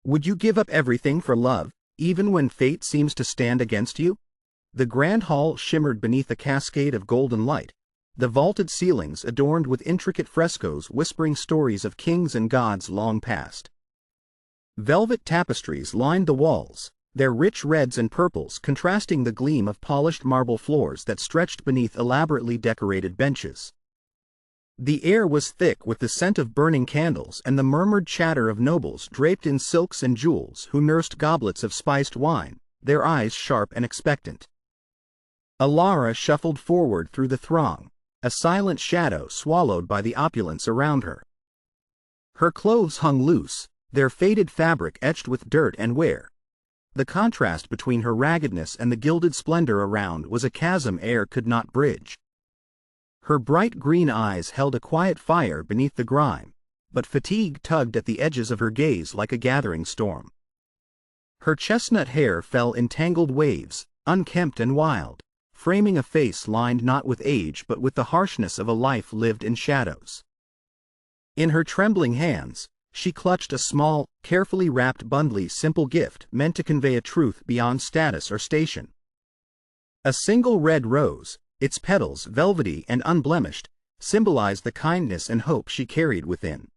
Would you give up everything for love, even when fate seems to stand against you? The grand hall shimmered beneath a cascade of golden light, the vaulted ceilings adorned with intricate frescoes whispering stories of kings and gods long past. Velvet tapestries lined the walls, their rich reds and purples contrasting the gleam of polished marble floors that stretched beneath elaborately decorated benches. The air was thick with the scent of burning candles and the murmured chatter of nobles draped in silks and jewels who nursed goblets of spiced wine, their eyes sharp and expectant. Alara shuffled forward through the throng, a silent shadow swallowed by the opulence around her. Her clothes hung loose, their faded fabric etched with dirt and wear. The contrast between her raggedness and the gilded splendor around was a chasm air could not bridge. Her bright green eyes held a quiet fire beneath the grime, but fatigue tugged at the edges of her gaze like a gathering storm. Her chestnut hair fell in tangled waves, unkempt and wild, framing a face lined not with age but with the harshness of a life lived in shadows. In her trembling hands, she clutched a small, carefully wrapped bundly simple gift meant to convey a truth beyond status or station. A single red rose, its petals velvety and unblemished, symbolized the kindness and hope she carried within.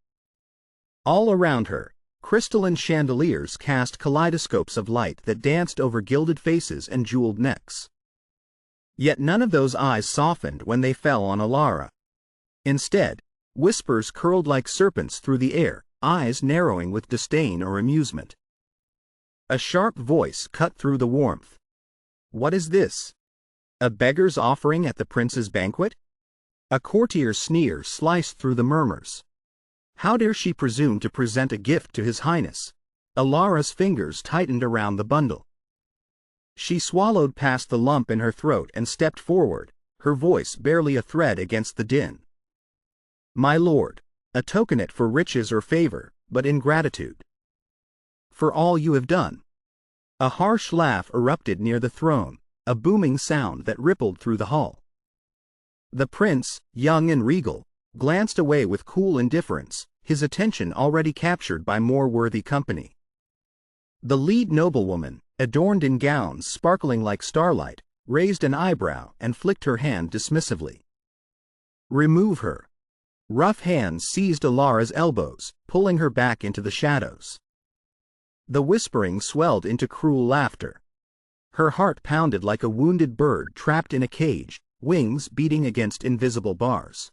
All around her, crystalline chandeliers cast kaleidoscopes of light that danced over gilded faces and jeweled necks. Yet none of those eyes softened when they fell on Alara. Instead, whispers curled like serpents through the air, eyes narrowing with disdain or amusement. A sharp voice cut through the warmth. "What is this? A beggar's offering at the prince's banquet?" A courtier's sneer sliced through the murmurs. How dare she presume to present a gift to his highness? Alara's fingers tightened around the bundle. She swallowed past the lump in her throat and stepped forward, her voice barely a thread against the din. "My lord, a tokenet for riches or favor, but in gratitude. For all you have done." A harsh laugh erupted near the throne, a booming sound that rippled through the hall. The prince, young and regal, glanced away with cool indifference, his attention already captured by more worthy company. The lead noblewoman, adorned in gowns sparkling like starlight, raised an eyebrow and flicked her hand dismissively. "Remove her." Rough hands seized Alara's elbows, pulling her back into the shadows. The whispering swelled into cruel laughter. Her heart pounded like a wounded bird trapped in a cage, wings beating against invisible bars.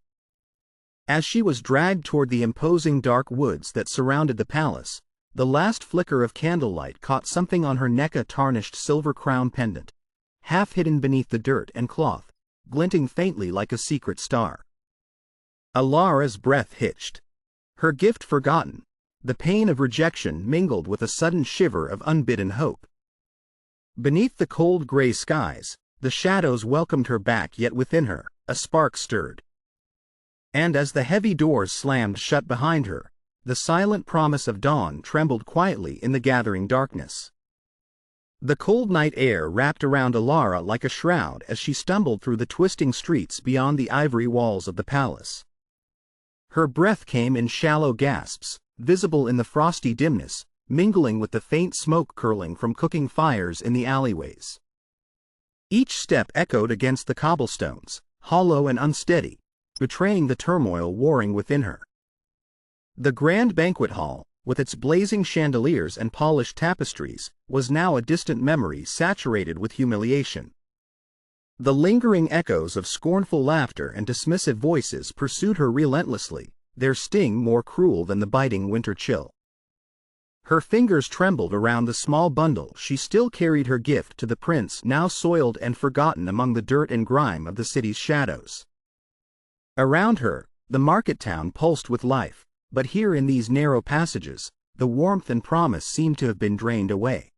As she was dragged toward the imposing dark woods that surrounded the palace, the last flicker of candlelight caught something on her neck, a tarnished silver crown pendant, half hidden beneath the dirt and cloth, glinting faintly like a secret star. Alara's breath hitched. Her gift forgotten, the pain of rejection mingled with a sudden shiver of unbidden hope. Beneath the cold gray skies, the shadows welcomed her back, yet within her, a spark stirred. And as the heavy doors slammed shut behind her, the silent promise of dawn trembled quietly in the gathering darkness. The cold night air wrapped around Alara like a shroud as she stumbled through the twisting streets beyond the ivory walls of the palace. Her breath came in shallow gasps, visible in the frosty dimness, mingling with the faint smoke curling from cooking fires in the alleyways. Each step echoed against the cobblestones, hollow and unsteady, betraying the turmoil warring within her. The grand banquet hall, with its blazing chandeliers and polished tapestries, was now a distant memory saturated with humiliation. The lingering echoes of scornful laughter and dismissive voices pursued her relentlessly, their sting more cruel than the biting winter chill. Her fingers trembled around the small bundle. She still carried her gift to the prince, now soiled and forgotten among the dirt and grime of the city's shadows. Around her, the market town pulsed with life, but here in these narrow passages, the warmth and promise seemed to have been drained away.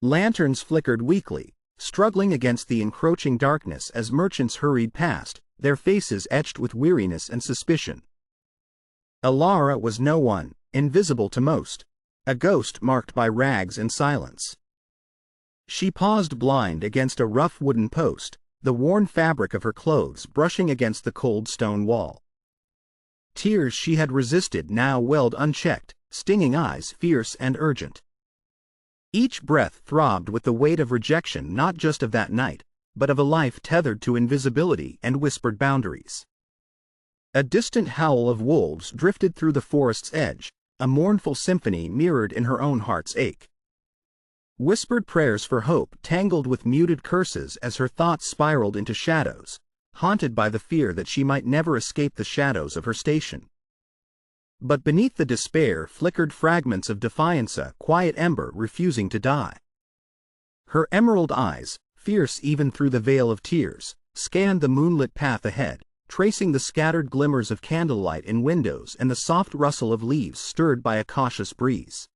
Lanterns flickered weakly, struggling against the encroaching darkness as merchants hurried past, their faces etched with weariness and suspicion. Alara was no one, invisible to most, a ghost marked by rags and silence. She paused blind against a rough wooden post, the worn fabric of her clothes brushing against the cold stone wall. Tears she had resisted now welled unchecked, stinging eyes fierce and urgent. Each breath throbbed with the weight of rejection, not just of that night, but of a life tethered to invisibility and whispered boundaries. A distant howl of wolves drifted through the forest's edge, a mournful symphony mirrored in her own heart's ache. Whispered prayers for hope tangled with muted curses as her thoughts spiraled into shadows, haunted by the fear that she might never escape the shadows of her station. But beneath the despair flickered fragments of defiance, a quiet ember refusing to die. Her emerald eyes, fierce even through the veil of tears, scanned the moonlit path ahead, tracing the scattered glimmers of candlelight in windows and the soft rustle of leaves stirred by a cautious breeze.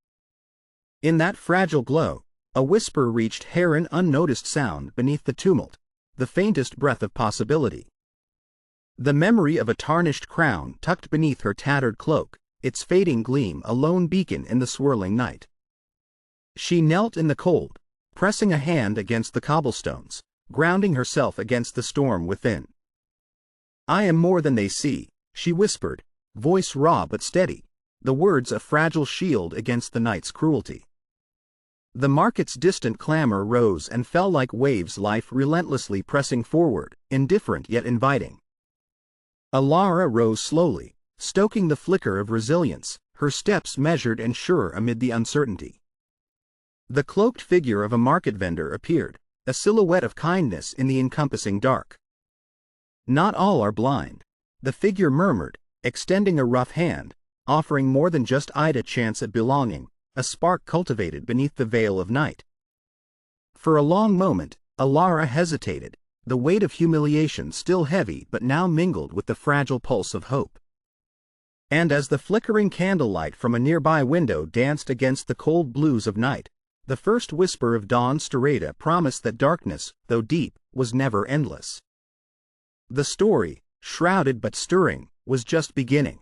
In that fragile glow, a whisper reached her, an unnoticed sound beneath the tumult, the faintest breath of possibility. The memory of a tarnished crown tucked beneath her tattered cloak, its fading gleam a lone beacon in the swirling night. She knelt in the cold, pressing a hand against the cobblestones, grounding herself against the storm within. "I am more than they see," she whispered, voice raw but steady, the words a fragile shield against the night's cruelty. The market's distant clamor rose and fell like waves, life relentlessly pressing forward, indifferent yet inviting. Alara rose slowly, stoking the flicker of resilience, her steps measured and sure amid the uncertainty. The cloaked figure of a market vendor appeared, a silhouette of kindness in the encompassing dark. "Not all are blind," the figure murmured, extending a rough hand, offering more than just a chance at belonging, a spark cultivated beneath the veil of night. For a long moment, Alara hesitated, the weight of humiliation still heavy but now mingled with the fragile pulse of hope. And as the flickering candlelight from a nearby window danced against the cold blues of night, the first whisper of dawn stirred promised that darkness, though deep, was never endless. The story, shrouded but stirring, was just beginning.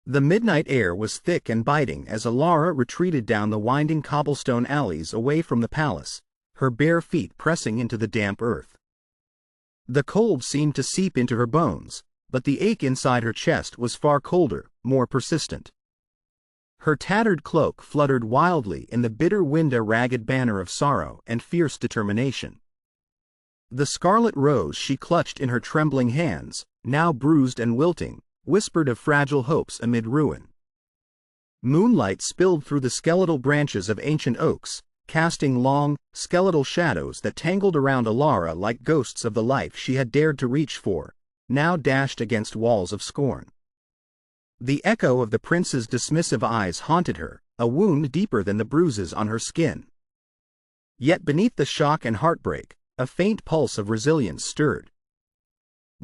The midnight air was thick and biting as Alara retreated down the winding cobblestone alleys away from the palace, her bare feet pressing into the damp earth. The cold seemed to seep into her bones, but the ache inside her chest was far colder, more persistent. Her tattered cloak fluttered wildly in the bitter wind, a ragged banner of sorrow and fierce determination. The scarlet rose she clutched in her trembling hands, now bruised and wilting, whispered of fragile hopes amid ruin. Moonlight spilled through the skeletal branches of ancient oaks, casting long, skeletal shadows that tangled around Alara like ghosts of the life she had dared to reach for, now dashed against walls of scorn. The echo of the prince's dismissive eyes haunted her, a wound deeper than the bruises on her skin. Yet beneath the shock and heartbreak, a faint pulse of resilience stirred.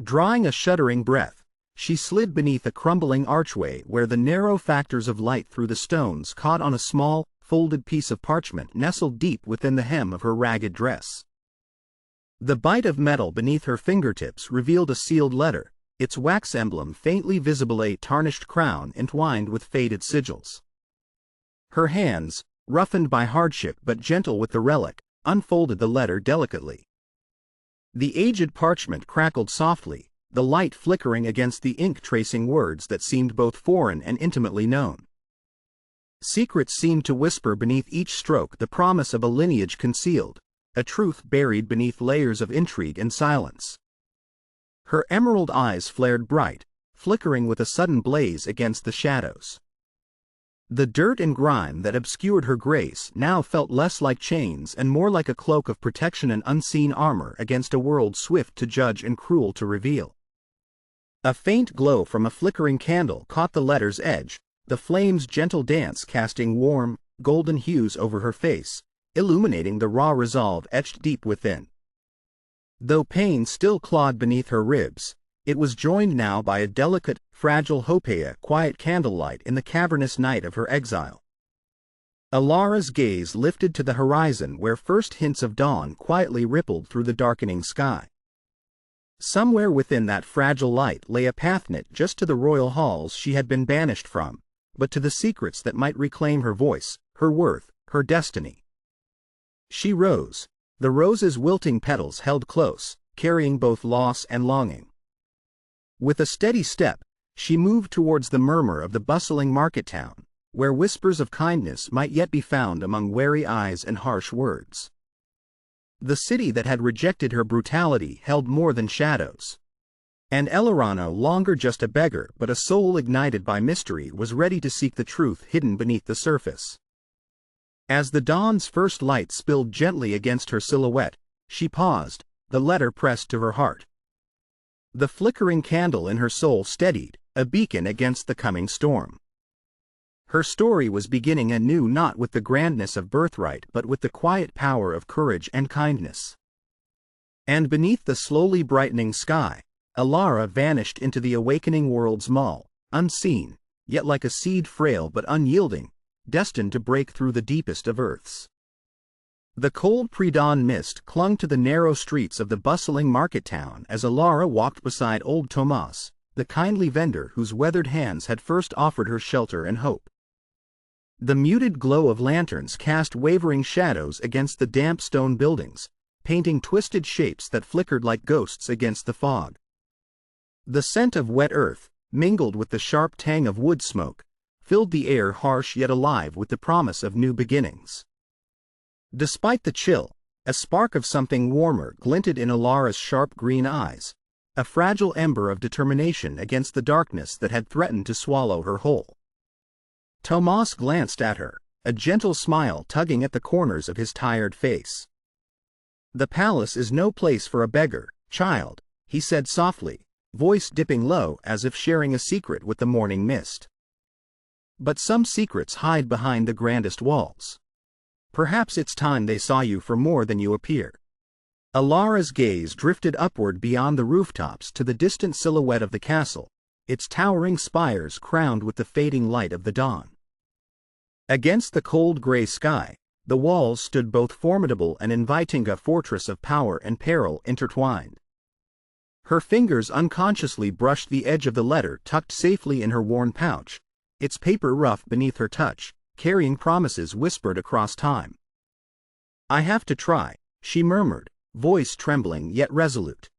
Drawing a shuddering breath, she slid beneath a crumbling archway where the narrow factors of light through the stones caught on a small, folded piece of parchment nestled deep within the hem of her ragged dress. The bite of metal beneath her fingertips revealed a sealed letter, its wax emblem faintly visible, a tarnished crown entwined with faded sigils. Her hands, roughened by hardship but gentle with the relic, unfolded the letter delicately. The aged parchment crackled softly, the light flickering against the ink, tracing words that seemed both foreign and intimately known. Secrets seemed to whisper beneath each stroke, the promise of a lineage concealed, a truth buried beneath layers of intrigue and silence. Her emerald eyes flared bright, flickering with a sudden blaze against the shadows. The dirt and grime that obscured her grace now felt less like chains and more like a cloak of protection, and unseen armor against a world swift to judge and cruel to reveal. A faint glow from a flickering candle caught the letter's edge, the flame's gentle dance casting warm, golden hues over her face, illuminating the raw resolve etched deep within. Though pain still clawed beneath her ribs, it was joined now by a delicate, fragile hope, a quiet candlelight in the cavernous night of her exile. Alara's gaze lifted to the horizon where first hints of dawn quietly rippled through the darkening sky. Somewhere within that fragile light lay a pathnet just to the royal halls she had been banished from, but to the secrets that might reclaim her voice, her worth, her destiny. She rose, the rose's wilting petals held close, carrying both loss and longing. With a steady step, she moved towards the murmur of the bustling market town, where whispers of kindness might yet be found among wary eyes and harsh words. The city that had rejected her brutality held more than shadows. And Eleron, no longer just a beggar but a soul ignited by mystery, was ready to seek the truth hidden beneath the surface. As the dawn's first light spilled gently against her silhouette, she paused, the letter pressed to her heart. The flickering candle in her soul steadied, a beacon against the coming storm. Her story was beginning anew, not with the grandness of birthright but with the quiet power of courage and kindness. And beneath the slowly brightening sky, Alara vanished into the awakening world's maw, unseen, yet like a seed frail but unyielding, destined to break through the deepest of earths. The cold pre-dawn mist clung to the narrow streets of the bustling market town as Alara walked beside old Tomas, the kindly vendor whose weathered hands had first offered her shelter and hope. The muted glow of lanterns cast wavering shadows against the damp stone buildings, painting twisted shapes that flickered like ghosts against the fog. The scent of wet earth, mingled with the sharp tang of wood smoke, filled the air, harsh yet alive with the promise of new beginnings. Despite the chill, a spark of something warmer glinted in Alara's sharp green eyes, a fragile ember of determination against the darkness that had threatened to swallow her whole. Tomas glanced at her, a gentle smile tugging at the corners of his tired face. "The palace is no place for a beggar, child," he said softly, voice dipping low as if sharing a secret with the morning mist. "But some secrets hide behind the grandest walls. Perhaps it's time they saw you for more than you appear." Alara's gaze drifted upward beyond the rooftops to the distant silhouette of the castle, its towering spires crowned with the fading light of the dawn. Against the cold gray sky, the walls stood both formidable and inviting, a fortress of power and peril intertwined. Her fingers unconsciously brushed the edge of the letter tucked safely in her worn pouch, its paper rough beneath her touch, carrying promises whispered across time. "I have to try," she murmured, voice trembling yet resolute.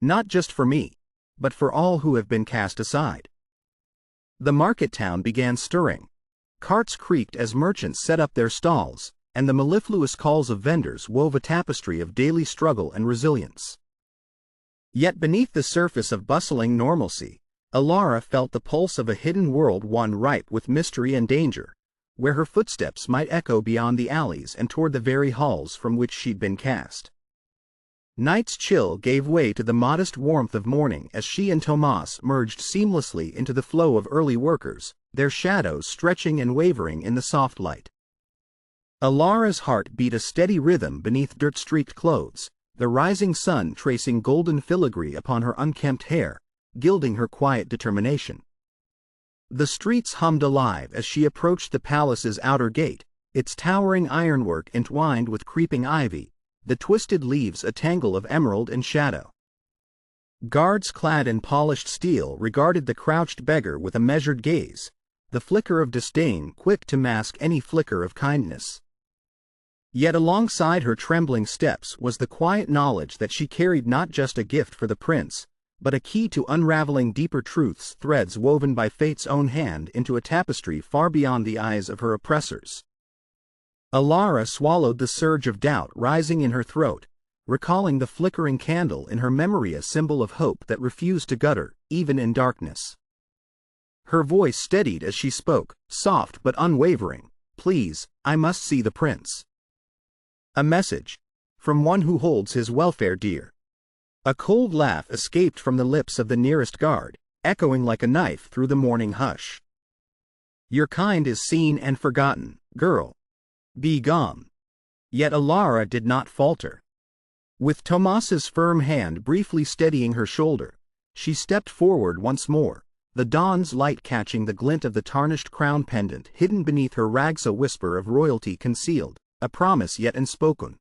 "Not just for me, but for all who have been cast aside." The market town began stirring. Carts creaked as merchants set up their stalls, and the mellifluous calls of vendors wove a tapestry of daily struggle and resilience. Yet beneath the surface of bustling normalcy, Alara felt the pulse of a hidden world, one ripe with mystery and danger, where her footsteps might echo beyond the alleys and toward the very halls from which she'd been cast. Night's chill gave way to the modest warmth of morning as she and Tomas merged seamlessly into the flow of early workers, their shadows stretching and wavering in the soft light. Alara's heart beat a steady rhythm beneath dirt-streaked clothes, the rising sun tracing golden filigree upon her unkempt hair, gilding her quiet determination. The streets hummed alive as she approached the palace's outer gate, its towering ironwork entwined with creeping ivy, the twisted leaves a tangle of emerald and shadow. Guards clad in polished steel regarded the crouched beggar with a measured gaze, the flicker of disdain quick to mask any flicker of kindness. Yet alongside her trembling steps was the quiet knowledge that she carried not just a gift for the prince, but a key to unraveling deeper truths, threads woven by fate's own hand into a tapestry far beyond the eyes of her oppressors. Alara swallowed the surge of doubt rising in her throat, recalling the flickering candle in her memory, a symbol of hope that refused to gutter, even in darkness. Her voice steadied as she spoke, soft but unwavering. "Please, I must see the prince." A message, from one who holds his welfare dear. A cold laugh escaped from the lips of the nearest guard, echoing like a knife through the morning hush. "Your kind is seen and forgotten, girl. Be gone." Yet Alara did not falter. With Tomas's firm hand briefly steadying her shoulder, she stepped forward once more, the dawn's light catching the glint of the tarnished crown pendant hidden beneath her rags, a whisper of royalty concealed, a promise yet unspoken.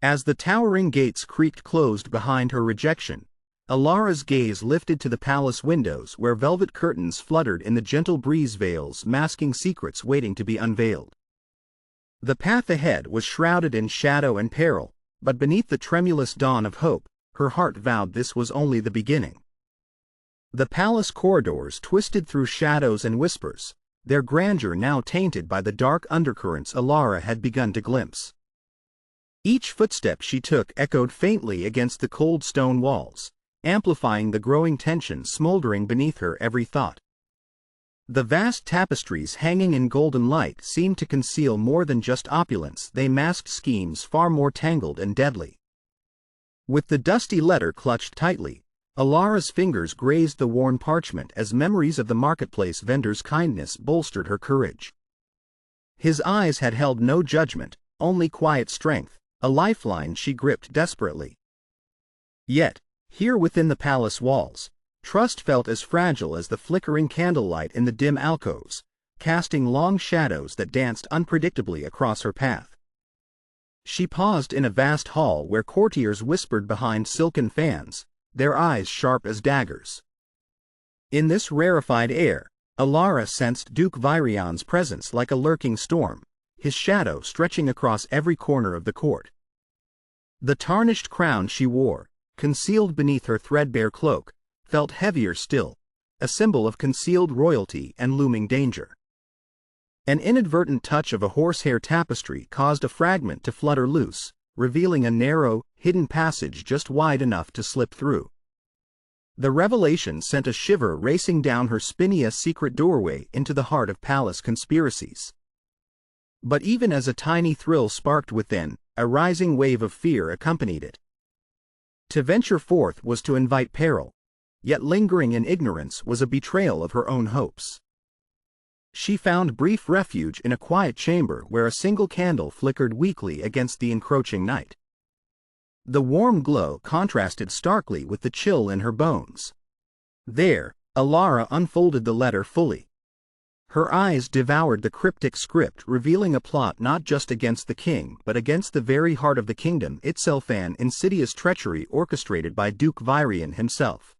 As the towering gates creaked closed behind her rejection, Alara's gaze lifted to the palace windows where velvet curtains fluttered in the gentle breeze, veils masking secrets waiting to be unveiled. The path ahead was shrouded in shadow and peril, but beneath the tremulous dawn of hope, her heart vowed this was only the beginning. The palace corridors twisted through shadows and whispers, their grandeur now tainted by the dark undercurrents Alara had begun to glimpse. Each footstep she took echoed faintly against the cold stone walls, amplifying the growing tension smoldering beneath her every thought. The vast tapestries hanging in golden light seemed to conceal more than just opulence, they masked schemes far more tangled and deadly. With the dusty letter clutched tightly, Alara's fingers grazed the worn parchment as memories of the marketplace vendor's kindness bolstered her courage. His eyes had held no judgment, only quiet strength, a lifeline she gripped desperately. Yet, here within the palace walls, trust felt as fragile as the flickering candlelight in the dim alcoves, casting long shadows that danced unpredictably across her path. She paused in a vast hall where courtiers whispered behind silken fans, their eyes sharp as daggers. In this rarefied air, Alara sensed Duke Virion's presence like a lurking storm, his shadow stretching across every corner of the court. The tarnished crown she wore, concealed beneath her threadbare cloak, felt heavier still, a symbol of concealed royalty and looming danger. An inadvertent touch of a horsehair tapestry caused a fragment to flutter loose, revealing a narrow, hidden passage just wide enough to slip through. The revelation sent a shiver racing down her spine, a secret doorway into the heart of palace conspiracies. But even as a tiny thrill sparked within, a rising wave of fear accompanied it. To venture forth was to invite peril, yet lingering in ignorance was a betrayal of her own hopes. She found brief refuge in a quiet chamber where a single candle flickered weakly against the encroaching night. The warm glow contrasted starkly with the chill in her bones. There, Alara unfolded the letter fully. Her eyes devoured the cryptic script, revealing a plot not just against the king but against the very heart of the kingdom itself, an insidious treachery orchestrated by Duke Virion himself.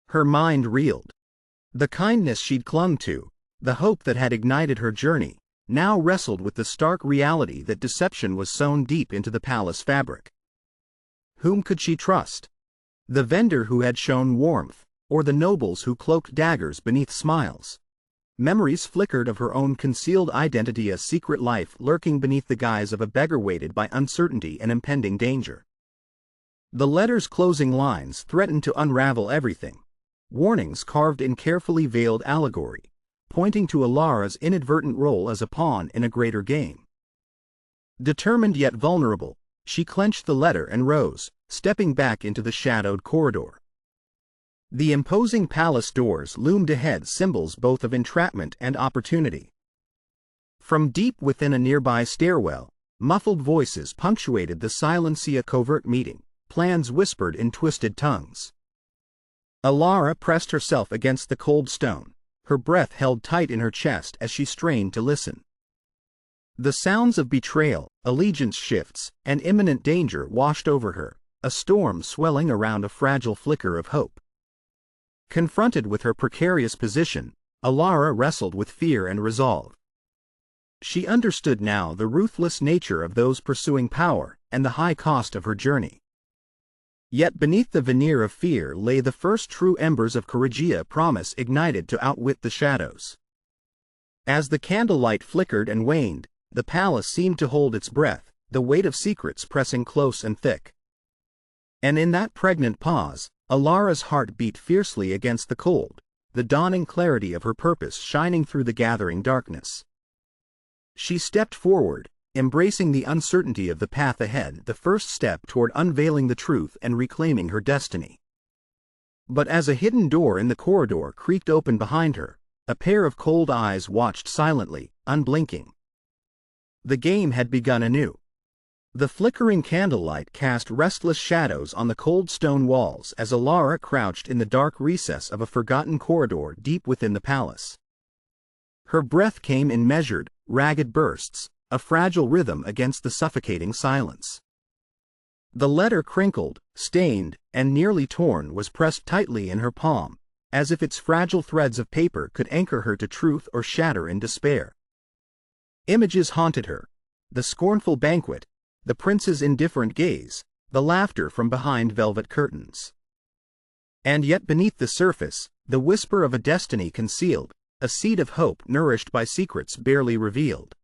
Her mind reeled. The kindness she'd clung to, the hope that had ignited her journey, now wrestled with the stark reality that deception was sewn deep into the palace fabric. Whom could she trust? The vendor who had shown warmth, or the nobles who cloaked daggers beneath smiles? Memories flickered of her own concealed identity, a secret life lurking beneath the guise of a beggar weighted by uncertainty and impending danger. The letter's closing lines threatened to unravel everything. Warnings carved in carefully veiled allegory, pointing to Alara's inadvertent role as a pawn in a greater game. Determined yet vulnerable, she clenched the letter and rose, stepping back into the shadowed corridor. The imposing palace doors loomed ahead, symbols both of entrapment and opportunity. From deep within a nearby stairwell, muffled voices punctuated the silence, a covert meeting, plans whispered in twisted tongues. Alara pressed herself against the cold stone, her breath held tight in her chest as she strained to listen. The sounds of betrayal, allegiance shifts, and imminent danger washed over her, a storm swelling around a fragile flicker of hope. Confronted with her precarious position, Alara wrestled with fear and resolve. She understood now the ruthless nature of those pursuing power and the high cost of her journey. Yet beneath the veneer of fear lay the first true embers of courage, a promise ignited to outwit the shadows. As the candlelight flickered and waned, the palace seemed to hold its breath, the weight of secrets pressing close and thick. And in that pregnant pause, Alara's heart beat fiercely against the cold, the dawning clarity of her purpose shining through the gathering darkness. She stepped forward, embracing the uncertainty of the path ahead, the first step toward unveiling the truth and reclaiming her destiny. But as a hidden door in the corridor creaked open behind her, a pair of cold eyes watched silently, unblinking. The game had begun anew. The flickering candlelight cast restless shadows on the cold stone walls as Alara crouched in the dark recess of a forgotten corridor deep within the palace. Her breath came in measured, ragged bursts, a fragile rhythm against the suffocating silence. The letter, crinkled, stained, and nearly torn, was pressed tightly in her palm, as if its fragile threads of paper could anchor her to truth or shatter in despair. Images haunted her: the scornful banquet, the prince's indifferent gaze, the laughter from behind velvet curtains. And yet beneath the surface, the whisper of a destiny concealed, a seed of hope nourished by secrets barely revealed.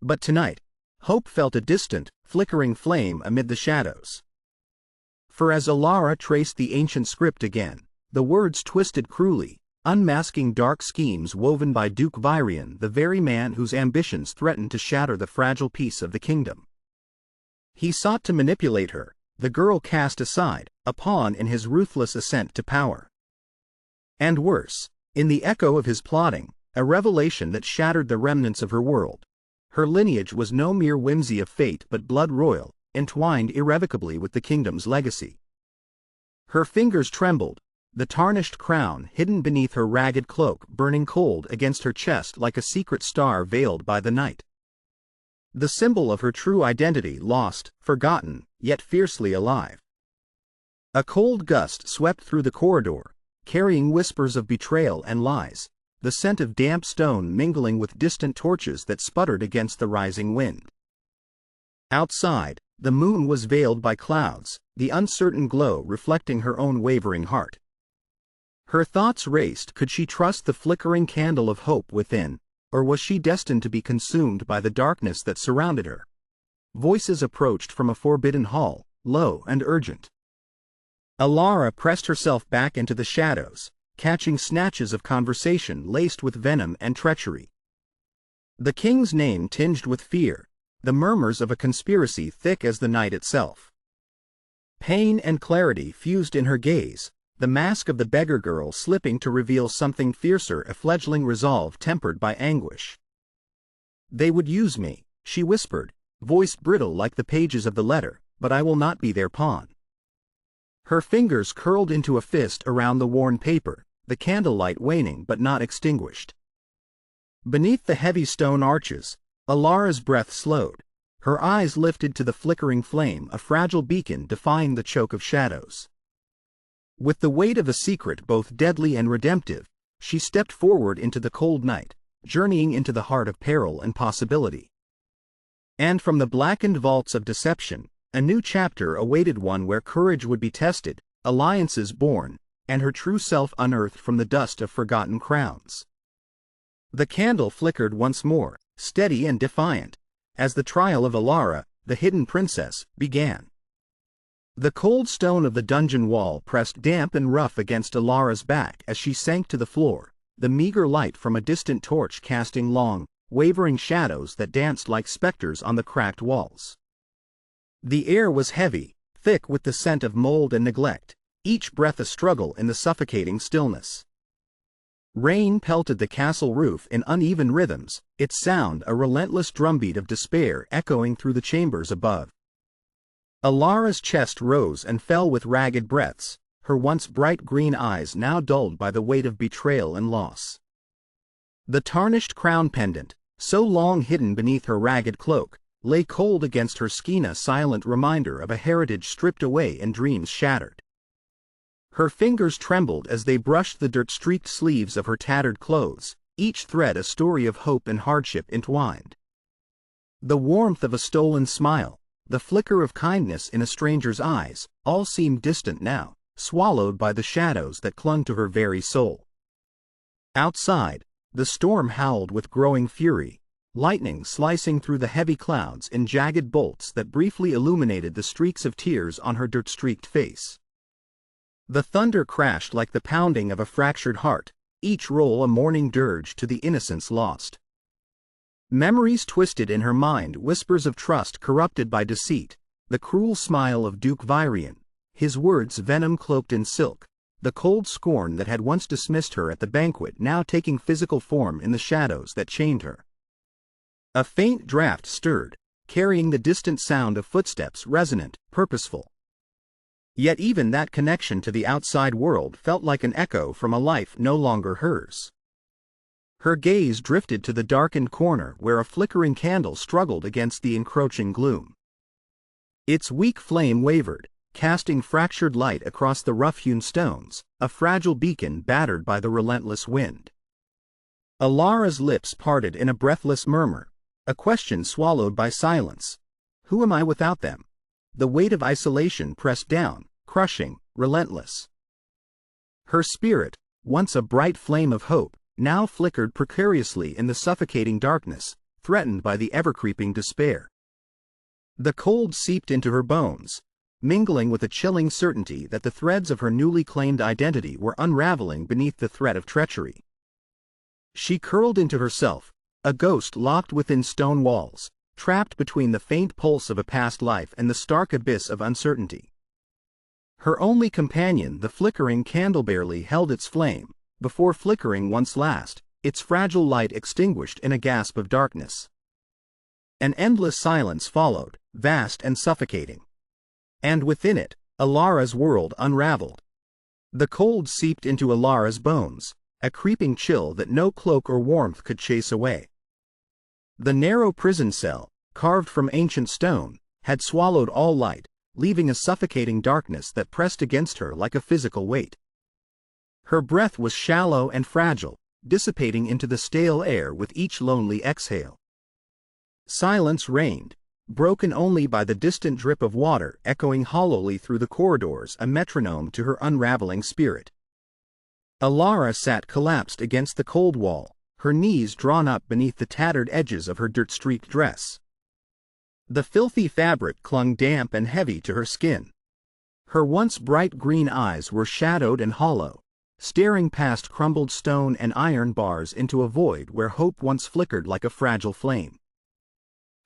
But tonight, hope felt a distant, flickering flame amid the shadows. For as Alara traced the ancient script again, the words twisted cruelly, unmasking dark schemes woven by Duke Vyrian, the very man whose ambitions threatened to shatter the fragile peace of the kingdom. He sought to manipulate her, the girl cast aside, a pawn in his ruthless ascent to power. And worse, in the echo of his plotting, a revelation that shattered the remnants of her world. Her lineage was no mere whimsy of fate but blood royal, entwined irrevocably with the kingdom's legacy. Her fingers trembled, the tarnished crown hidden beneath her ragged cloak burning cold against her chest like a secret star veiled by the night. The symbol of her true identity lost, forgotten, yet fiercely alive. A cold gust swept through the corridor, carrying whispers of betrayal and lies, the scent of damp stone mingling with distant torches that sputtered against the rising wind. Outside, the moon was veiled by clouds, the uncertain glow reflecting her own wavering heart. Her thoughts raced. Could she trust the flickering candle of hope within, or was she destined to be consumed by the darkness that surrounded her? Voices approached from a forbidden hall, low and urgent. Alara pressed herself back into the shadows, catching snatches of conversation laced with venom and treachery. The king's name tinged with fear, the murmurs of a conspiracy thick as the night itself. Pain and clarity fused in her gaze, the mask of the beggar girl slipping to reveal something fiercer, a fledgling resolve tempered by anguish. "They would use me," she whispered, voice brittle like the pages of the letter, "but I will not be their pawn." Her fingers curled into a fist around the worn paper, the candlelight waning but not extinguished. Beneath the heavy stone arches, Alara's breath slowed, her eyes lifted to the flickering flame, a fragile beacon defying the choke of shadows. With the weight of a secret both deadly and redemptive, she stepped forward into the cold night, journeying into the heart of peril and possibility. And from the blackened vaults of deception, a new chapter awaited, one where courage would be tested, alliances born, and her true self unearthed from the dust of forgotten crowns. The candle flickered once more, steady and defiant, as the trial of Alara, the hidden princess, began. The cold stone of the dungeon wall pressed damp and rough against Alara's back as she sank to the floor, the meager light from a distant torch casting long, wavering shadows that danced like specters on the cracked walls. The air was heavy, thick with the scent of mold and neglect, each breath a struggle in the suffocating stillness. Rain pelted the castle roof in uneven rhythms, its sound a relentless drumbeat of despair echoing through the chambers above. Alara's chest rose and fell with ragged breaths, her once bright green eyes now dulled by the weight of betrayal and loss. The tarnished crown pendant, so long hidden beneath her ragged cloak, lay cold against her skin, a silent reminder of a heritage stripped away and dreams shattered. Her fingers trembled as they brushed the dirt-streaked sleeves of her tattered clothes, each thread a story of hope and hardship entwined. The warmth of a stolen smile, the flicker of kindness in a stranger's eyes, all seemed distant now, swallowed by the shadows that clung to her very soul. Outside, the storm howled with growing fury, lightning slicing through the heavy clouds in jagged bolts that briefly illuminated the streaks of tears on her dirt-streaked face. The thunder crashed like the pounding of a fractured heart, each roll a mourning dirge to the innocence lost. Memories twisted in her mind, whispers of trust corrupted by deceit, the cruel smile of Duke Vyrian, his words venom cloaked in silk, the cold scorn that had once dismissed her at the banquet now taking physical form in the shadows that chained her. A faint draft stirred, carrying the distant sound of footsteps, resonant, purposeful. Yet even that connection to the outside world felt like an echo from a life no longer hers. Her gaze drifted to the darkened corner where a flickering candle struggled against the encroaching gloom. Its weak flame wavered, casting fractured light across the rough-hewn stones, a fragile beacon battered by the relentless wind. Alara's lips parted in a breathless murmur, a question swallowed by silence. Who am I without them? The weight of isolation pressed down, crushing, relentless. Her spirit, once a bright flame of hope, now flickered precariously in the suffocating darkness, threatened by the ever-creeping despair. The cold seeped into her bones, mingling with a chilling certainty that the threads of her newly claimed identity were unraveling beneath the threat of treachery. She curled into herself, a ghost locked within stone walls, trapped between the faint pulse of a past life and the stark abyss of uncertainty. Her only companion, the flickering candle, barely held its flame, before flickering once last, its fragile light extinguished in a gasp of darkness. An endless silence followed, vast and suffocating. And within it, Alara's world unraveled. The cold seeped into Alara's bones, a creeping chill that no cloak or warmth could chase away. The narrow prison cell, carved from ancient stone, had swallowed all light, leaving a suffocating darkness that pressed against her like a physical weight. Her breath was shallow and fragile, dissipating into the stale air with each lonely exhale. Silence reigned, broken only by the distant drip of water echoing hollowly through the corridors, a metronome to her unraveling spirit. Alara sat collapsed against the cold wall, her knees drawn up beneath the tattered edges of her dirt-streaked dress. The filthy fabric clung damp and heavy to her skin. Her once bright green eyes were shadowed and hollow, staring past crumbled stone and iron bars into a void where hope once flickered like a fragile flame.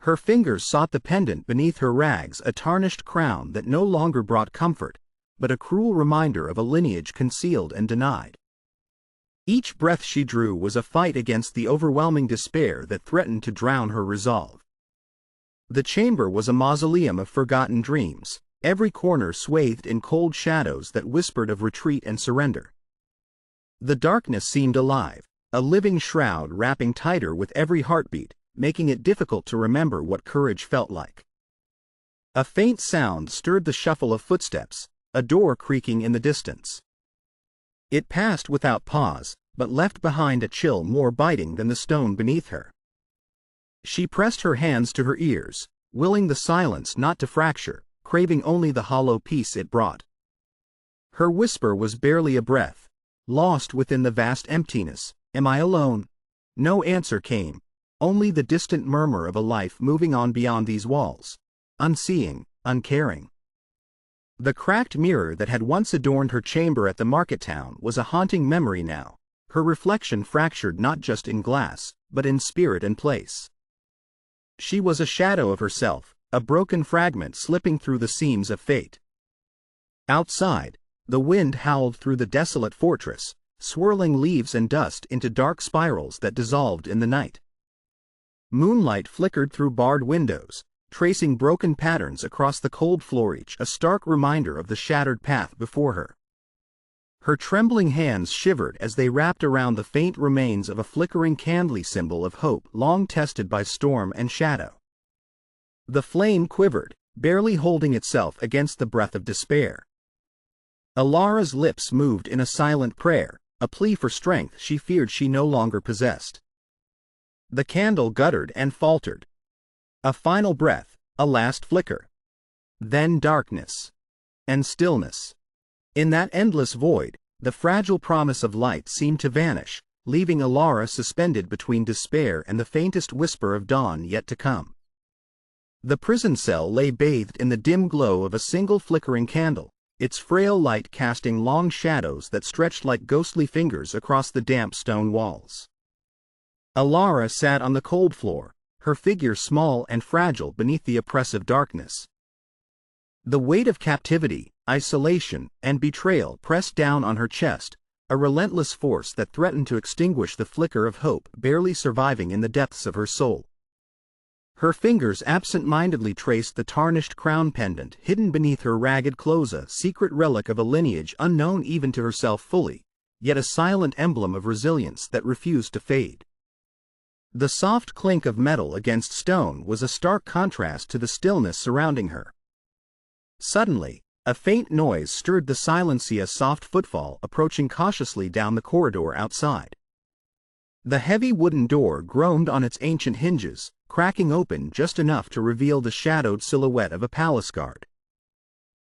Her fingers sought the pendant beneath her rags, a tarnished crown that no longer brought comfort, but a cruel reminder of a lineage concealed and denied. Each breath she drew was a fight against the overwhelming despair that threatened to drown her resolve. The chamber was a mausoleum of forgotten dreams, every corner swathed in cold shadows that whispered of retreat and surrender. The darkness seemed alive, a living shroud wrapping tighter with every heartbeat, making it difficult to remember what courage felt like. A faint sound stirred the shuffle of footsteps, a door creaking in the distance. It passed without pause, but left behind a chill more biting than the stone beneath her. She pressed her hands to her ears, willing the silence not to fracture, craving only the hollow peace it brought. Her whisper was barely a breath, lost within the vast emptiness. "Am I alone?" No answer came, only the distant murmur of a life moving on beyond these walls, unseeing, uncaring. The cracked mirror that had once adorned her chamber at the market town was a haunting memory now, her reflection fractured not just in glass, but in spirit and place. She was a shadow of herself, a broken fragment slipping through the seams of fate. Outside, the wind howled through the desolate fortress, swirling leaves and dust into dark spirals that dissolved in the night. Moonlight flickered through barred windows, tracing broken patterns across the cold floor, each a stark reminder of the shattered path before her. Her trembling hands shivered as they wrapped around the faint remains of a flickering candle, symbol of hope long tested by storm and shadow. The flame quivered, barely holding itself against the breath of despair. Alara's lips moved in a silent prayer, a plea for strength she feared she no longer possessed. The candle guttered and faltered. A final breath, a last flicker. Then darkness. And stillness. In that endless void, the fragile promise of light seemed to vanish, leaving Alara suspended between despair and the faintest whisper of dawn yet to come. The prison cell lay bathed in the dim glow of a single flickering candle, its frail light casting long shadows that stretched like ghostly fingers across the damp stone walls. Alara sat on the cold floor, her figure small and fragile beneath the oppressive darkness. The weight of captivity, isolation, and betrayal pressed down on her chest, a relentless force that threatened to extinguish the flicker of hope barely surviving in the depths of her soul. Her fingers absent-mindedly traced the tarnished crown pendant hidden beneath her ragged clothes, a secret relic of a lineage unknown even to herself fully, yet a silent emblem of resilience that refused to fade. The soft clink of metal against stone was a stark contrast to the stillness surrounding her. Suddenly, a faint noise stirred the silence, a soft footfall approaching cautiously down the corridor outside. The heavy wooden door groaned on its ancient hinges, cracking open just enough to reveal the shadowed silhouette of a palace guard.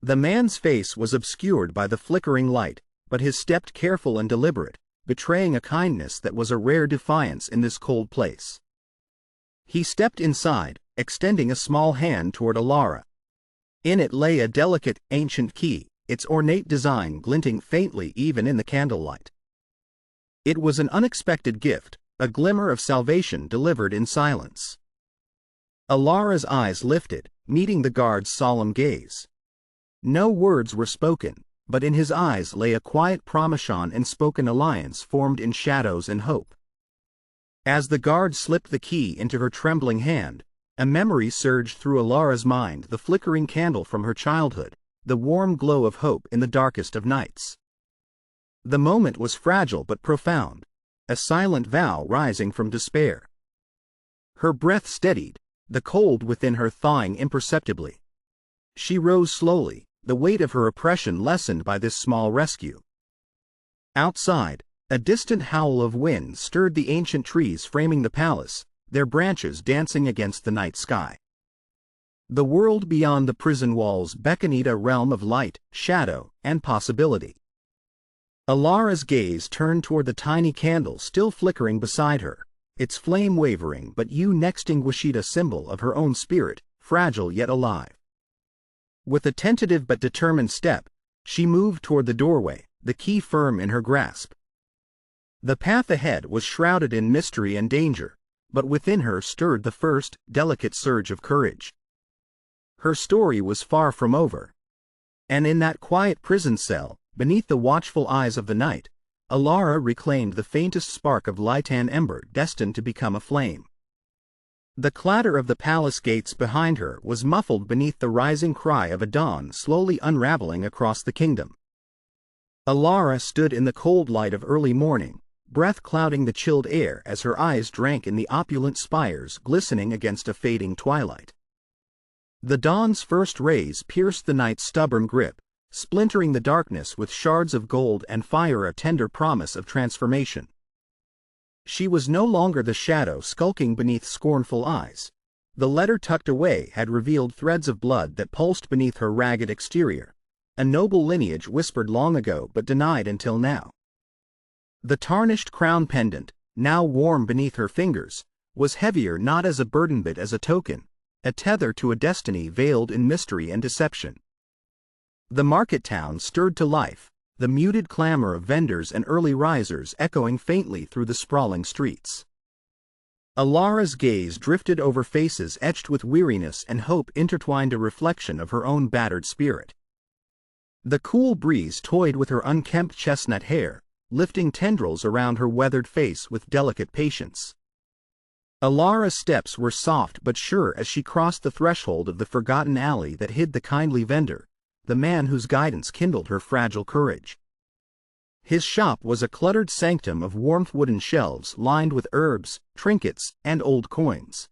The man's face was obscured by the flickering light, but his step careful and deliberate, betraying a kindness that was a rare defiance in this cold place. He stepped inside, extending a small hand toward Alara. In it lay a delicate, ancient key, its ornate design glinting faintly even in the candlelight. It was an unexpected gift, a glimmer of salvation delivered in silence. Alara's eyes lifted, meeting the guard's solemn gaze. No words were spoken, but in his eyes lay a quiet promise an unspoken alliance formed in shadows and hope. As the guard slipped the key into her trembling hand, a memory surged through Alara's mind, the flickering candle from her childhood, the warm glow of hope in the darkest of nights. The moment was fragile but profound, a silent vow rising from despair. Her breath steadied, the cold within her thawing imperceptibly. She rose slowly, the weight of her oppression lessened by this small rescue. Outside, a distant howl of wind stirred the ancient trees framing the palace, their branches dancing against the night sky. The world beyond the prison walls beckoned, a realm of light, shadow, and possibility. Alara's gaze turned toward the tiny candle still flickering beside her, its flame wavering but extinguished, a symbol of her own spirit, fragile yet alive. With a tentative but determined step, she moved toward the doorway, the key firm in her grasp. The path ahead was shrouded in mystery and danger, but within her stirred the first, delicate surge of courage. Her story was far from over. And in that quiet prison cell, beneath the watchful eyes of the night, Alara reclaimed the faintest spark of light, an ember destined to become a flame. The clatter of the palace gates behind her was muffled beneath the rising cry of a dawn slowly unraveling across the kingdom. Alara stood in the cold light of early morning, breath clouding the chilled air as her eyes drank in the opulent spires glistening against a fading twilight. The dawn's first rays pierced the night's stubborn grip, splintering the darkness with shards of gold and fire, a tender promise of transformation. She was no longer the shadow skulking beneath scornful eyes. The letter tucked away had revealed threads of blood that pulsed beneath her ragged exterior, a noble lineage whispered long ago but denied until now. The tarnished crown pendant, now warm beneath her fingers, was heavier not as a burden but as a token, a tether to a destiny veiled in mystery and deception. The market town stirred to life, the muted clamor of vendors and early risers echoing faintly through the sprawling streets. Alara's gaze drifted over faces etched with weariness and hope, intertwined, a reflection of her own battered spirit. The cool breeze toyed with her unkempt chestnut hair, lifting tendrils around her weathered face with delicate patience. Alara's steps were soft but sure as she crossed the threshold of the forgotten alley that hid the kindly vendor, the man whose guidance kindled her fragile courage. His shop was a cluttered sanctum of warmth, wooden shelves lined with herbs, trinkets, and old coins.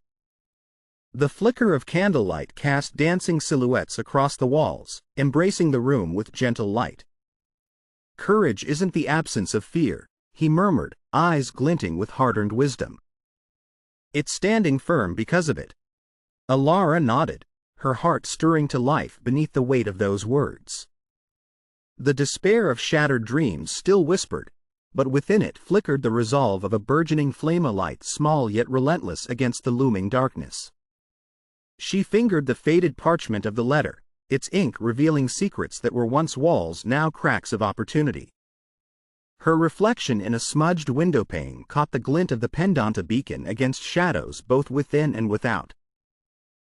The flicker of candlelight cast dancing silhouettes across the walls, embracing the room with gentle light. "Courage isn't the absence of fear," he murmured, eyes glinting with hard-earned wisdom. "It's standing firm because of it." Alara nodded, her heart stirring to life beneath the weight of those words. The despair of shattered dreams still whispered, but within it flickered the resolve of a burgeoning flame, a light small yet relentless against the looming darkness. She fingered the faded parchment of the letter, its ink revealing secrets that were once walls, now cracks of opportunity. Her reflection in a smudged windowpane caught the glint of the pendant, a beacon against shadows both within and without.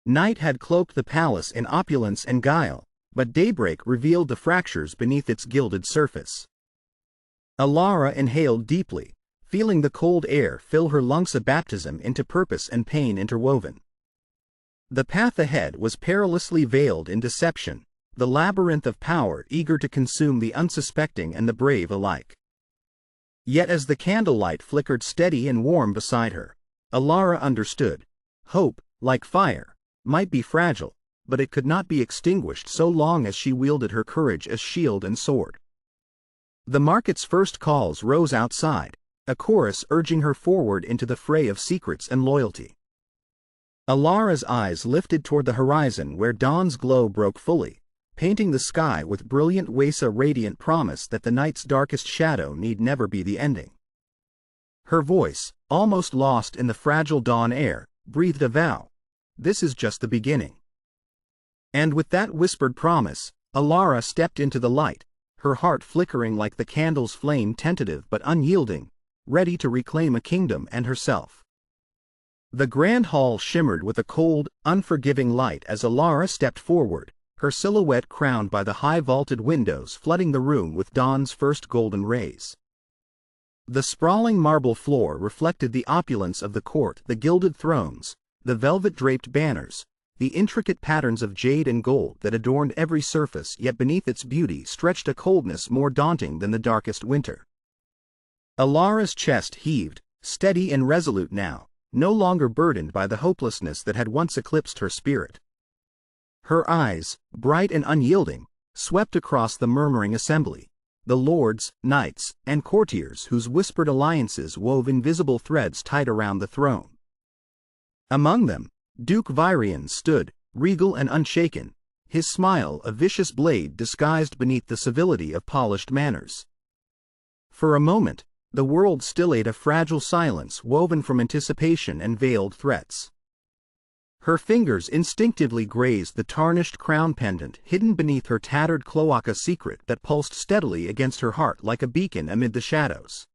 Night had cloaked the palace in opulence and guile, but daybreak revealed the fractures beneath its gilded surface. Alara inhaled deeply, feeling the cold air fill her lungs, a baptism into purpose and pain interwoven. The path ahead was perilously veiled in deception, the labyrinth of power eager to consume the unsuspecting and the brave alike. Yet as the candlelight flickered steady and warm beside her, Alara understood. Hope, like fire, might be fragile, but it could not be extinguished so long as she wielded her courage as shield and sword. The market's first calls rose outside, a chorus urging her forward into the fray of secrets and loyalty. Alara's eyes lifted toward the horizon where dawn's glow broke fully, painting the sky with brilliant Wesa radiant promise that the night's darkest shadow need never be the ending. Her voice, almost lost in the fragile dawn air, breathed a vow. This is just the beginning. And with that whispered promise, Alara stepped into the light, her heart flickering like the candle's flame, tentative but unyielding, ready to reclaim a kingdom and herself. The grand hall shimmered with a cold, unforgiving light as Alara stepped forward, her silhouette crowned by the high vaulted windows flooding the room with dawn's first golden rays. The sprawling marble floor reflected the opulence of the court, the gilded thrones, the velvet-draped banners, the intricate patterns of jade and gold that adorned every surface, yet beneath its beauty stretched a coldness more daunting than the darkest winter. Alara's chest heaved, steady and resolute now, no longer burdened by the hopelessness that had once eclipsed her spirit. Her eyes, bright and unyielding, swept across the murmuring assembly, the lords, knights, and courtiers whose whispered alliances wove invisible threads tight around the throne. Among them, Duke Vyrian stood, regal and unshaken, his smile a vicious blade disguised beneath the civility of polished manners. For a moment, the world stilled, a fragile silence woven from anticipation and veiled threats. Her fingers instinctively grazed the tarnished crown pendant hidden beneath her tattered cloaca, secret that pulsed steadily against her heart like a beacon amid the shadows.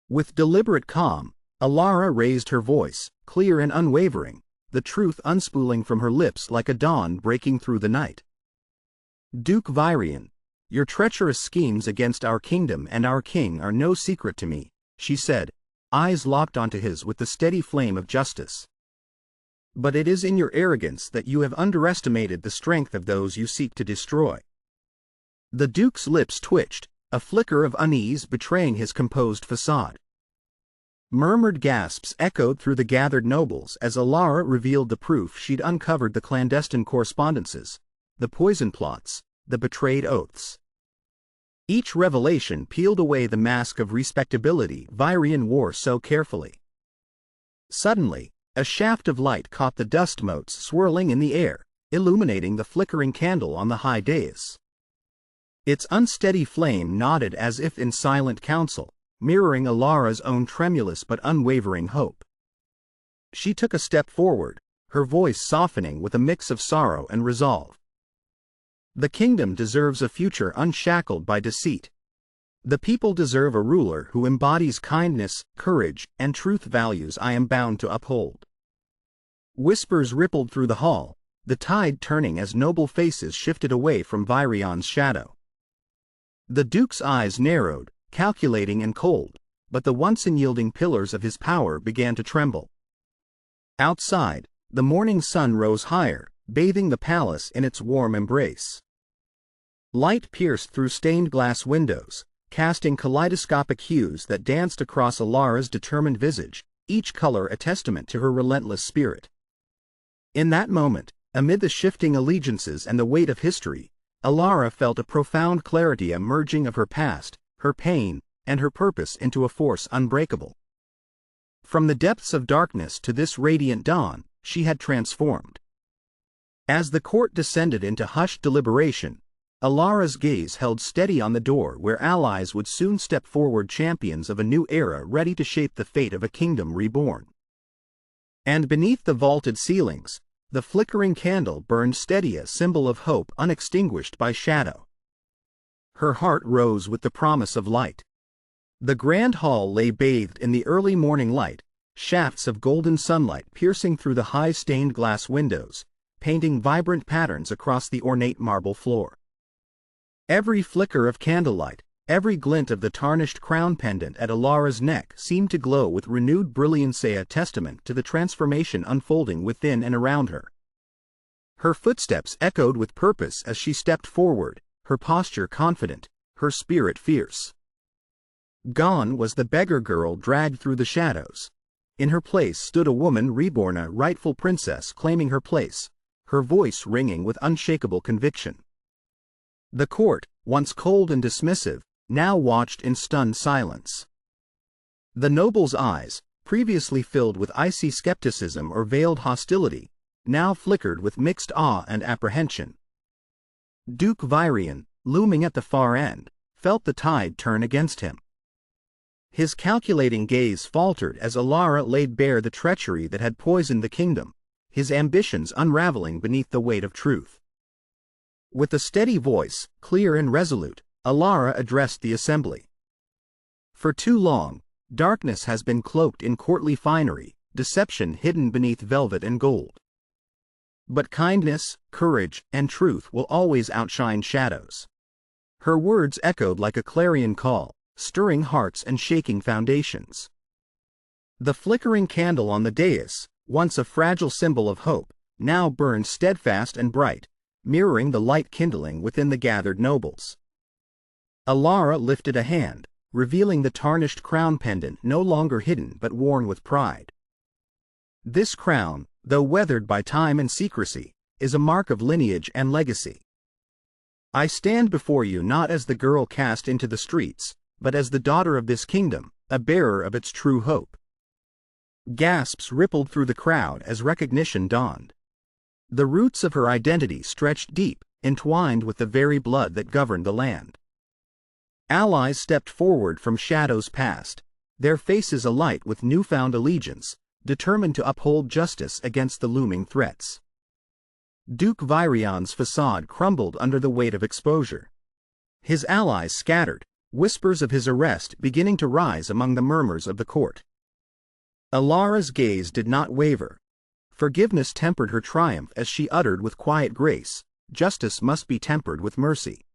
With deliberate calm, Alara raised her voice, clear and unwavering, the truth unspooling from her lips like a dawn breaking through the night. Duke Vyrian, your treacherous schemes against our kingdom and our king are no secret to me, she said, eyes locked onto his with the steady flame of justice. But it is in your arrogance that you have underestimated the strength of those you seek to destroy. The Duke's lips twitched, a flicker of unease betraying his composed facade. Murmured gasps echoed through the gathered nobles as Alara revealed the proof she'd uncovered: the clandestine correspondences, the poison plots, the betrayed oaths. Each revelation peeled away the mask of respectability Vyrian wore so carefully. Suddenly, a shaft of light caught the dust motes swirling in the air, illuminating the flickering candle on the high dais. Its unsteady flame nodded as if in silent counsel, mirroring Alara's own tremulous but unwavering hope. She took a step forward, her voice softening with a mix of sorrow and resolve. The kingdom deserves a future unshackled by deceit. The people deserve a ruler who embodies kindness, courage, and truth, values I am bound to uphold. Whispers rippled through the hall, the tide turning as noble faces shifted away from Vyrian's shadow. The Duke's eyes narrowed, calculating and cold, but the once unyielding pillars of his power began to tremble. Outside, the morning sun rose higher, bathing the palace in its warm embrace. Light pierced through stained glass windows, casting kaleidoscopic hues that danced across Alara's determined visage, each color a testament to her relentless spirit. In that moment, amid the shifting allegiances and the weight of history, Alara felt a profound clarity emerging of her past, her pain, and her purpose into a force unbreakable. From the depths of darkness to this radiant dawn, she had transformed. As the court descended into hushed deliberation, Alara's gaze held steady on the door where allies would soon step forward, champions of a new era ready to shape the fate of a kingdom reborn. And beneath the vaulted ceilings, the flickering candle burned steady, a symbol of hope unextinguished by shadow. Her heart rose with the promise of light. The grand hall lay bathed in the early morning light, shafts of golden sunlight piercing through the high stained glass windows, painting vibrant patterns across the ornate marble floor. Every flicker of candlelight, every glint of the tarnished crown pendant at Alara's neck seemed to glow with renewed brilliance, a testament to the transformation unfolding within and around her. Her footsteps echoed with purpose as she stepped forward, her posture confident, her spirit fierce. Gone was the beggar girl dragged through the shadows. In her place stood a woman reborn, a rightful princess claiming her place, her voice ringing with unshakable conviction. The court, once cold and dismissive, now watched in stunned silence. The noble's eyes, previously filled with icy skepticism or veiled hostility, now flickered with mixed awe and apprehension. Duke Virion, looming at the far end, felt the tide turn against him. His calculating gaze faltered as Alara laid bare the treachery that had poisoned the kingdom, his ambitions unraveling beneath the weight of truth. With a steady voice, clear and resolute, Alara addressed the assembly. For too long, darkness has been cloaked in courtly finery, deception hidden beneath velvet and gold. But kindness, courage, and truth will always outshine shadows. Her words echoed like a clarion call, stirring hearts and shaking foundations. The flickering candle on the dais, once a fragile symbol of hope, now burned steadfast and bright, mirroring the light kindling within the gathered nobles. Alara lifted a hand, revealing the tarnished crown pendant no longer hidden but worn with pride. This crown, though weathered by time and secrecy, is a mark of lineage and legacy. I stand before you not as the girl cast into the streets, but as the daughter of this kingdom, a bearer of its true hope. Gasps rippled through the crowd as recognition dawned. The roots of her identity stretched deep, entwined with the very blood that governed the land. Allies stepped forward from shadows past, their faces alight with newfound allegiance, determined to uphold justice against the looming threats. Duke Virion's facade crumbled under the weight of exposure. His allies scattered, whispers of his arrest beginning to rise among the murmurs of the court. Alara's gaze did not waver. Forgiveness tempered her triumph as she uttered with quiet grace, "Justice must be tempered with mercy."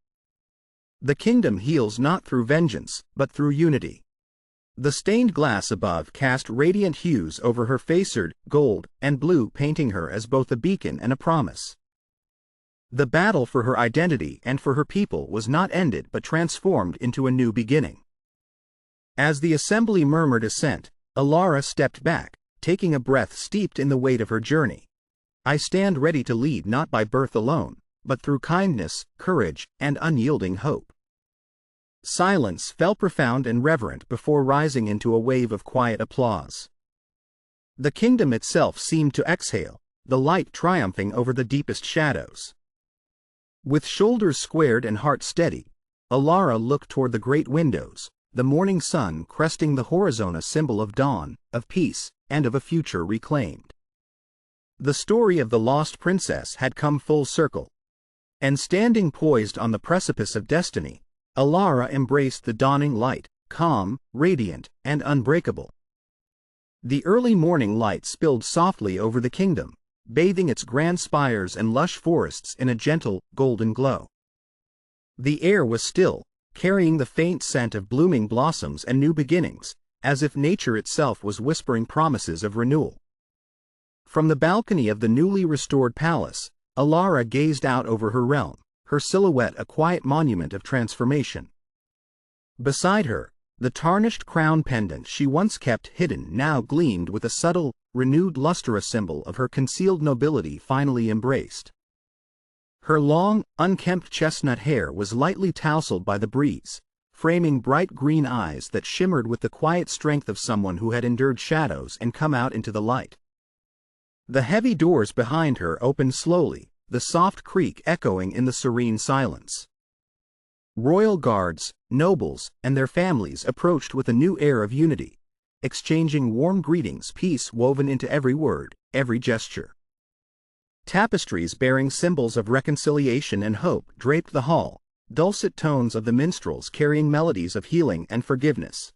The kingdom heals not through vengeance, but through unity. The stained glass above cast radiant hues over her facered, gold and blue, painting her as both a beacon and a promise. The battle for her identity and for her people was not ended but transformed into a new beginning. As the assembly murmured assent, Alara stepped back, taking a breath steeped in the weight of her journey. "I stand ready to lead not by birth alone, but through kindness, courage, and unyielding hope." Silence fell profound and reverent before rising into a wave of quiet applause. The kingdom itself seemed to exhale, the light triumphing over the deepest shadows. With shoulders squared and heart steady, Alara looked toward the great windows, the morning sun cresting the horizon, a symbol of dawn, of peace, and of a future reclaimed. The story of the lost princess had come full circle, and standing poised on the precipice of destiny, Alara embraced the dawning light, calm, radiant, and unbreakable. The early morning light spilled softly over the kingdom, bathing its grand spires and lush forests in a gentle, golden glow. The air was still, carrying the faint scent of blooming blossoms and new beginnings, as if nature itself was whispering promises of renewal. From the balcony of the newly restored palace, Alara gazed out over her realm, her silhouette a quiet monument of transformation. Beside her, the tarnished crown pendant she once kept hidden now gleamed with a subtle, renewed luster, a symbol of her concealed nobility finally embraced. Her long, unkempt chestnut hair was lightly tousled by the breeze, framing bright green eyes that shimmered with the quiet strength of someone who had endured shadows and come out into the light. The heavy doors behind her opened slowly, the soft creak echoing in the serene silence. Royal guards, nobles, and their families approached with a new air of unity, exchanging warm greetings, peace woven into every word, every gesture. Tapestries bearing symbols of reconciliation and hope draped the hall, dulcet tones of the minstrels carrying melodies of healing and forgiveness.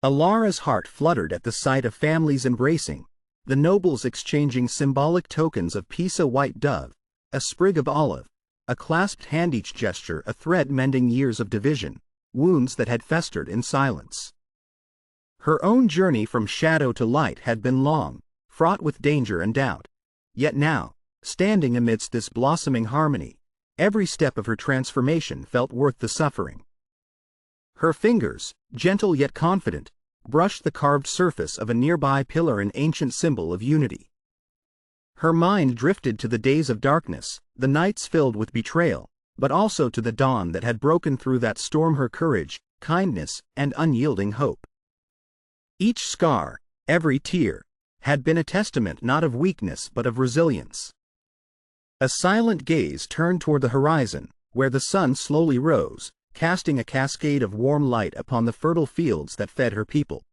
Alara's heart fluttered at the sight of families embracing, the nobles exchanging symbolic tokens of peace, a white dove, a sprig of olive, a clasped hand, each gesture a thread mending years of division, wounds that had festered in silence. Her own journey from shadow to light had been long, fraught with danger and doubt, yet now, standing amidst this blossoming harmony, every step of her transformation felt worth the suffering. Her fingers, gentle yet confident, brushed the carved surface of a nearby pillar, an ancient symbol of unity. Her mind drifted to the days of darkness, the nights filled with betrayal, but also to the dawn that had broken through that storm, her courage, kindness, and unyielding hope. Each scar, every tear, had been a testament not of weakness but of resilience. A silent gaze turned toward the horizon, where the sun slowly rose, casting a cascade of warm light upon the fertile fields that fed her people.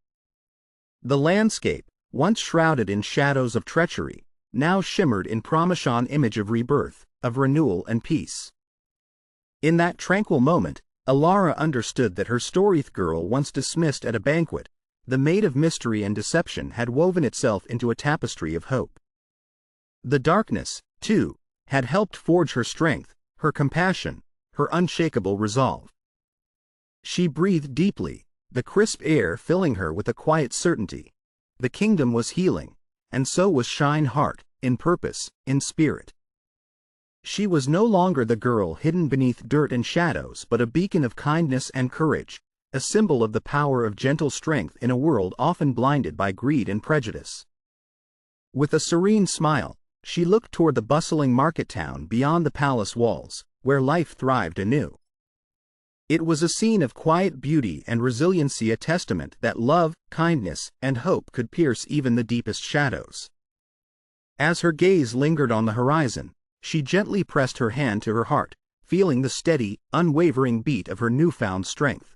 The landscape, once shrouded in shadows of treachery, now shimmered in promise-on image of rebirth, of renewal and peace. In that tranquil moment, Alara understood that her Storyth girl once dismissed at a banquet, the maid of mystery and deception had woven itself into a tapestry of hope. The darkness, too, had helped forge her strength, her compassion, her unshakable resolve. She breathed deeply, the crisp air filling her with a quiet certainty. The kingdom was healing, and so was Shine Heart, in purpose, in spirit. She was no longer the girl hidden beneath dirt and shadows, but a beacon of kindness and courage, a symbol of the power of gentle strength in a world often blinded by greed and prejudice. With a serene smile, she looked toward the bustling market town beyond the palace walls, where life thrived anew. It was a scene of quiet beauty and resiliency, a testament that love, kindness, and hope could pierce even the deepest shadows. As her gaze lingered on the horizon, she gently pressed her hand to her heart, feeling the steady, unwavering beat of her newfound strength.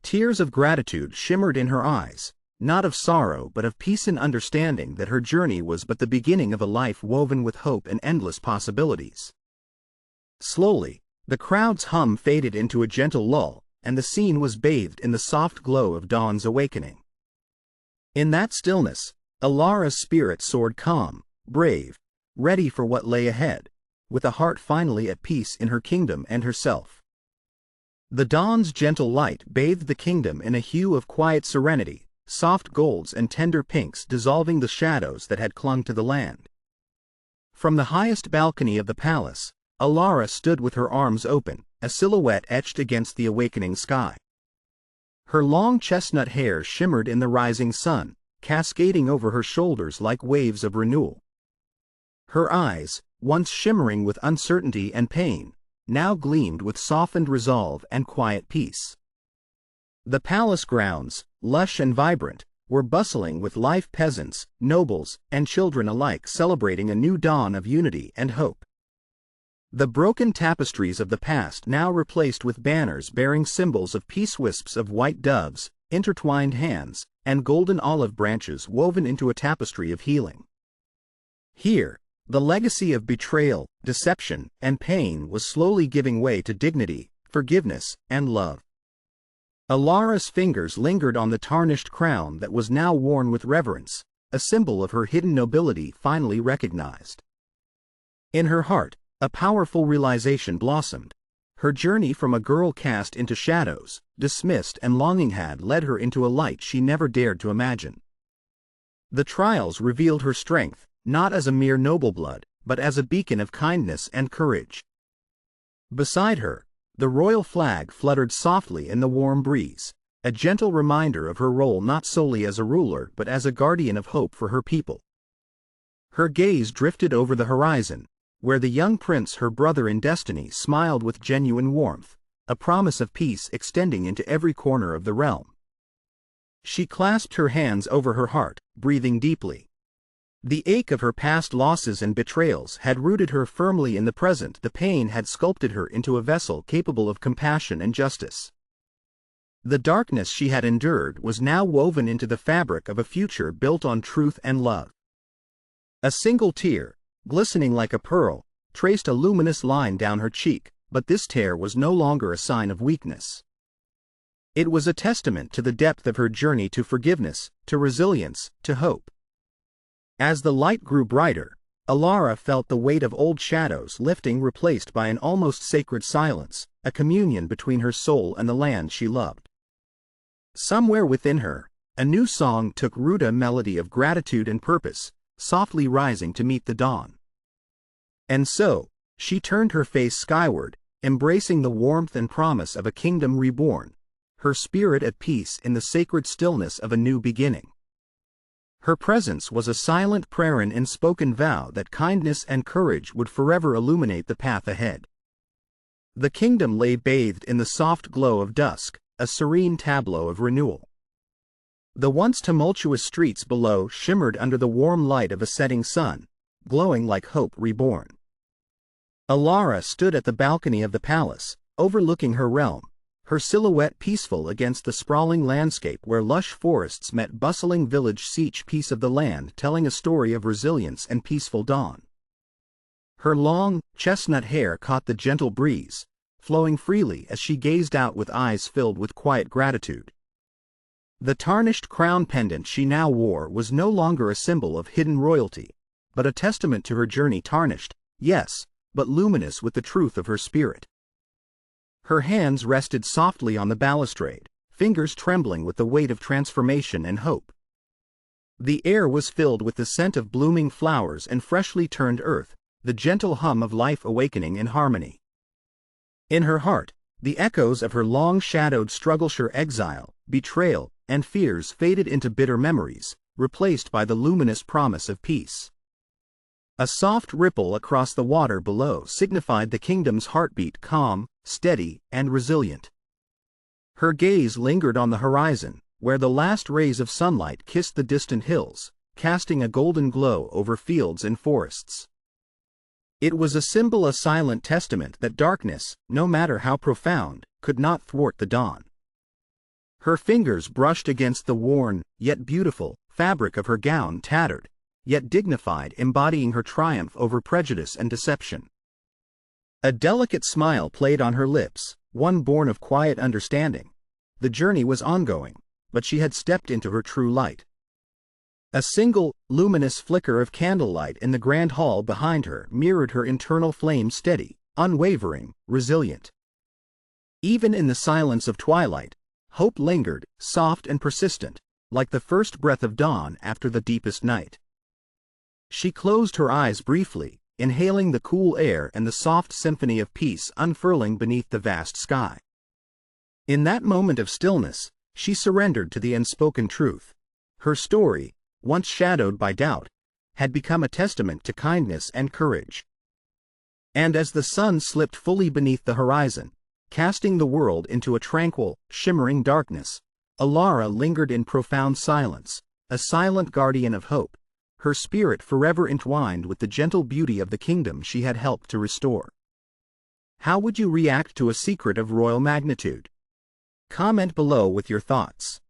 Tears of gratitude shimmered in her eyes, not of sorrow but of peace and understanding that her journey was but the beginning of a life woven with hope and endless possibilities. Slowly, the crowd's hum faded into a gentle lull, and the scene was bathed in the soft glow of dawn's awakening. In that stillness, Alara's spirit soared calm, brave, ready for what lay ahead, with a heart finally at peace in her kingdom and herself. The dawn's gentle light bathed the kingdom in a hue of quiet serenity, soft golds and tender pinks dissolving the shadows that had clung to the land. From the highest balcony of the palace, Alara stood with her arms open, a silhouette etched against the awakening sky. Her long chestnut hair shimmered in the rising sun, cascading over her shoulders like waves of renewal. Her eyes, once shimmering with uncertainty and pain, now gleamed with softened resolve and quiet peace. The palace grounds, lush and vibrant, were bustling with life, peasants, nobles, and children alike celebrating a new dawn of unity and hope. The broken tapestries of the past now replaced with banners bearing symbols of peace, wisps of white doves, intertwined hands, and golden olive branches woven into a tapestry of healing. Here, the legacy of betrayal, deception, and pain was slowly giving way to dignity, forgiveness, and love. Alara's fingers lingered on the tarnished crown that was now worn with reverence, a symbol of her hidden nobility finally recognized. In her heart, a powerful realization blossomed. Her journey from a girl cast into shadows, dismissed and longing had led her into a light she never dared to imagine. The trials revealed her strength, not as a mere noble blood, but as a beacon of kindness and courage. Beside her, the royal flag fluttered softly in the warm breeze, a gentle reminder of her role not solely as a ruler but as a guardian of hope for her people. Her gaze drifted over the horizon, where the young prince, her brother in destiny, smiled with genuine warmth, a promise of peace extending into every corner of the realm. She clasped her hands over her heart, breathing deeply. The ache of her past losses and betrayals had rooted her firmly in the present. The pain had sculpted her into a vessel capable of compassion and justice. The darkness she had endured was now woven into the fabric of a future built on truth and love. A single tear, glistening like a pearl, traced a luminous line down her cheek, but this tear was no longer a sign of weakness. It was a testament to the depth of her journey, to forgiveness, to resilience, to hope. As the light grew brighter, Alara felt the weight of old shadows lifting, replaced by an almost sacred silence, a communion between her soul and the land she loved. Somewhere within her, a new song took root, a melody of gratitude and purpose, softly rising to meet the dawn. And so, she turned her face skyward, embracing the warmth and promise of a kingdom reborn, her spirit at peace in the sacred stillness of a new beginning. Her presence was a silent prayer, an unspoken vow that kindness and courage would forever illuminate the path ahead. The kingdom lay bathed in the soft glow of dusk, a serene tableau of renewal. The once tumultuous streets below shimmered under the warm light of a setting sun, glowing like hope reborn. Alara stood at the balcony of the palace, overlooking her realm, her silhouette peaceful against the sprawling landscape where lush forests met bustling village. Each piece of the land telling a story of resilience and peaceful dawn. Her long, chestnut hair caught the gentle breeze, flowing freely as she gazed out with eyes filled with quiet gratitude. The tarnished crown pendant she now wore was no longer a symbol of hidden royalty, but a testament to her journey tarnished, yes, but luminous with the truth of her spirit. Her hands rested softly on the balustrade, fingers trembling with the weight of transformation and hope. The air was filled with the scent of blooming flowers and freshly turned earth, the gentle hum of life awakening in harmony. In her heart, the echoes of her long-shadowed struggle-sure exile, betrayal, and fears faded into bitter memories, replaced by the luminous promise of peace. A soft ripple across the water below signified the kingdom's heartbeat, calm, steady, and resilient. Her gaze lingered on the horizon, where the last rays of sunlight kissed the distant hills, casting a golden glow over fields and forests. It was a symbol, a silent testament that darkness, no matter how profound, could not thwart the dawn. Her fingers brushed against the worn, yet beautiful, fabric of her gown, tattered, yet dignified, embodying her triumph over prejudice and deception. A delicate smile played on her lips, one born of quiet understanding. The journey was ongoing, but she had stepped into her true light. A single, luminous flicker of candlelight in the grand hall behind her mirrored her internal flame, steady, unwavering, resilient. Even in the silence of twilight, hope lingered, soft and persistent, like the first breath of dawn after the deepest night. She closed her eyes briefly, inhaling the cool air and the soft symphony of peace unfurling beneath the vast sky. In that moment of stillness, she surrendered to the unspoken truth. Her story, once shadowed by doubt, had become a testament to kindness and courage. And as the sun slipped fully beneath the horizon, casting the world into a tranquil, shimmering darkness, Alara lingered in profound silence, a silent guardian of hope, her spirit forever entwined with the gentle beauty of the kingdom she had helped to restore. How would you react to a secret of royal magnitude? Comment below with your thoughts.